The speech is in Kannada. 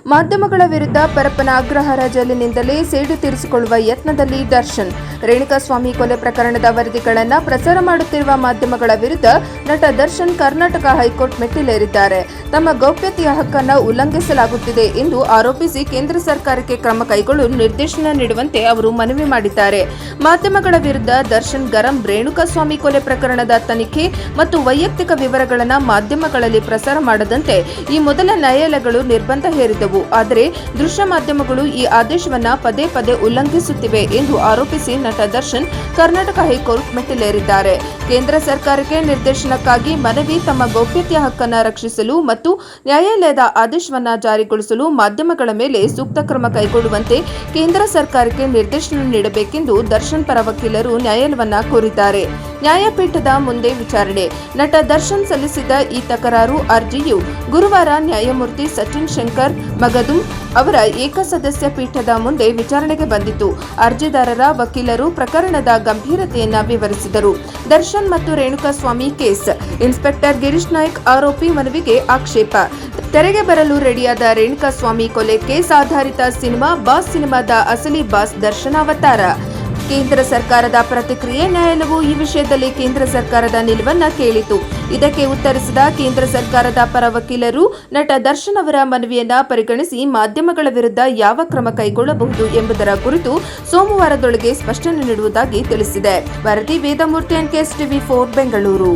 ಮಾಧ್ಯಮಗಳ ವಿರುದ್ಧ ಪರಪ್ಪನ ಅಗ್ರಹಾರ ಜೈಲಿನಿಂದಲೇ ಸೇಡು ತೀರಿಸಿಕೊಳ್ಳುವ ಯತ್ನದಲ್ಲಿ ದರ್ಶನ್. ರೇಣುಕಾಸ್ವಾಮಿ ಕೊಲೆ ಪ್ರಕರಣದ ವರದಿಗಳನ್ನು ಪ್ರಸಾರ ಮಾಡುತ್ತಿರುವ ಮಾಧ್ಯಮಗಳ ವಿರುದ್ಧ ನಟ ದರ್ಶನ್ ಕರ್ನಾಟಕ ಹೈಕೋರ್ಟ್ ಮೆಟ್ಟಿಲೇರಿದ್ದಾರೆ. ತಮ್ಮ ಗೌಪ್ಯತೆಯ ಹಕ್ಕನ್ನು ಉಲ್ಲಂಘಿಸಲಾಗುತ್ತಿದೆ ಎಂದು ಆರೋಪಿಸಿ ಕೇಂದ್ರ ಸರ್ಕಾರಕ್ಕೆ ಕ್ರಮ ಕೈಗೊಳ್ಳಲು ನಿರ್ದೇಶನ ನೀಡುವಂತೆ ಅವರು ಮನವಿ ಮಾಡಿದ್ದಾರೆ. ಮಾಧ್ಯಮಗಳ ವಿರುದ್ಧ ದರ್ಶನ್ ಗರಂ. ರೇಣುಕಾಸ್ವಾಮಿ ಕೊಲೆ ಪ್ರಕರಣದ ತನಿಖೆ ಮತ್ತು ವೈಯಕ್ತಿಕ ವಿವರಗಳನ್ನು ಮಾಧ್ಯಮಗಳಲ್ಲಿ ಪ್ರಸಾರ ಮಾಡದಂತೆ ಈ ಮೊದಲ ನ್ಯಾಯಾಲಯಗಳು ನಿರ್ಬಂಧ ಹೇರಿದವು. ಆದರೆ ದೃಶ್ಯ ಮಾಧ್ಯಮಗಳು ಈ ಆದೇಶವನ್ನು ಪದೇ ಪದೇ ಉಲ್ಲಂಘಿಸುತ್ತಿವೆ ಎಂದು ಆರೋಪಿಸಿ ನಟ ದರ್ಶನ್ ಕರ್ನಾಟಕ ಹೈಕೋರ್ಟ್ ಮೆಟ್ಟಿಲೇರಿದ್ದಾರೆ. ಕೇಂದ್ರ ಸರ್ಕಾರಕ್ಕೆ ನಿರ್ದೇಶನಕ್ಕಾಗಿ ಮನವಿ. ತಮ್ಮ ಗೌಪ್ಯತೆಯ ಹಕ್ಕನ್ನು ರಕ್ಷಿಸಲು ಮತ್ತು ನ್ಯಾಯಾಲಯದ ಆದೇಶವನ್ನು ಜಾರಿಗೊಳಿಸಲು ಮಾಧ್ಯಮಗಳ ಮೇಲೆ ಸೂಕ್ತ ಕ್ರಮ ಕೈಗೊಳ್ಳುವಂತೆ ಕೇಂದ್ರ ಸರ್ಕಾರಕ್ಕೆ ನಿರ್ದೇಶನ ನೀಡಬೇಕೆಂದು ದರ್ಶನ್ ಪರ ವಕೀಲರು ನ್ಯಾಯಾಲಯವನ್ನ ಕೋರಿದ್ದಾರೆ. ನ್ಯಾಯಪೀಠದ ಮುಂದೆ ವಿಚಾರಣೆ. ನಟ ದರ್ಶನ್ ಸಲ್ಲಿಸಿದ್ದ ಈ ತಕರಾರು ಅರ್ಜಿಯು ಗುರುವಾರ ನ್ಯಾಯಮೂರ್ತಿ ಸಚಿನ್ ಶಂಕರ್ ಮಗದುಂ ಅವರ ಏಕಸದಸ್ಯ ಪೀಠದ ಮುಂದೆ ವಿಚಾರಣೆಗೆ ಬಂದಿತು. ಅರ್ಜಿದಾರರ ವಕೀಲರು ಪ್ರಕರಣದ ಗಂಭೀರತೆಯನ್ನ ವಿವರಿಸಿದರು. ದರ್ಶನ್ ಮತ್ತು ರೇಣುಕಾಸ್ವಾಮಿ ಕೇಸ್. ಇನ್ಸ್ಪೆಕ್ಟರ್ ಗಿರೀಶ್ ನಾಯ್ಕ್ ಆರೋಪಿ ಮನವಿಗೆ ಆಕ್ಷೇಪ. ತೆರೆಗೆ ಬರಲು ರೆಡಿಯಾದ ರೇಣುಕಾಸ್ವಾಮಿ ಕೊಲೆ ಕೇಸ್ ಆಧಾರಿತ ಸಿನಿಮಾ ಬಾಸ್ ಸಿನಿಮಾದ ಅಸಲಿ ಬಾಸ್ ದರ್ಶನ್ ಅವತಾರ. ಕೇಂದ್ರ ಸರ್ಕಾರದ ಪ್ರತಿಕ್ರಿಯೆ. ನ್ಯಾಯಾಲಯವು ಈ ವಿಷಯದಲ್ಲಿ ಕೇಂದ್ರ ಸರ್ಕಾರದ ನಿಲುವನ್ನು ಕೇಳಿತು. ಇದಕ್ಕೆ ಉತ್ತರಿಸಿದ ಕೇಂದ್ರ ಸರ್ಕಾರದ ಪರ ವಕೀಲರು ನಟ ದರ್ಶನ್ ಅವರ ಮನವಿಯನ್ನ ಪರಿಗಣಿಸಿ ಮಾಧ್ಯಮಗಳ ವಿರುದ್ಧ ಯಾವ ಕ್ರಮ ಕೈಗೊಳ್ಳಬಹುದು ಎಂಬುದರ ಕುರಿತು ಸೋಮವಾರದೊಳಗೆ ಸ್ಪಷ್ಟನೆ ನೀಡುವುದಾಗಿ ತಿಳಿಸಿದೆ. ವರದಿ ವೇದಮೂರ್ತಿ, NKS TV 4 ಬೆಂಗಳೂರು.